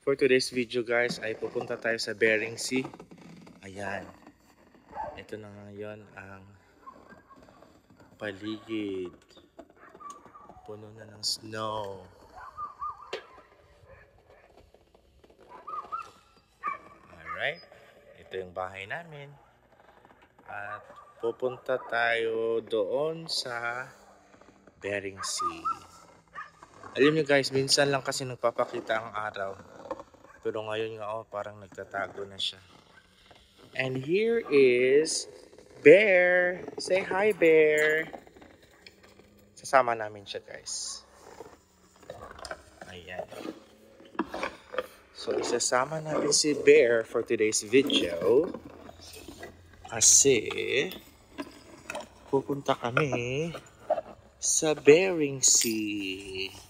For today's video guys ay pupunta tayo sa Bering Sea. Ayan. Ito na ngayon ang paligid. Puno na ng snow. Alright. Ito yung bahay namin. At pupunta tayo doon sa Bering Sea. Alam nyo guys, minsan lang kasi nagpapakita ang araw. Pero ngayon nga parang nagtatago na siya. And here is Bear. Say hi, Bear. Sasama namin siya guys. Ayan. So isasama natin si Bear for today's video. Kasi pupunta kami sa Bering Sea.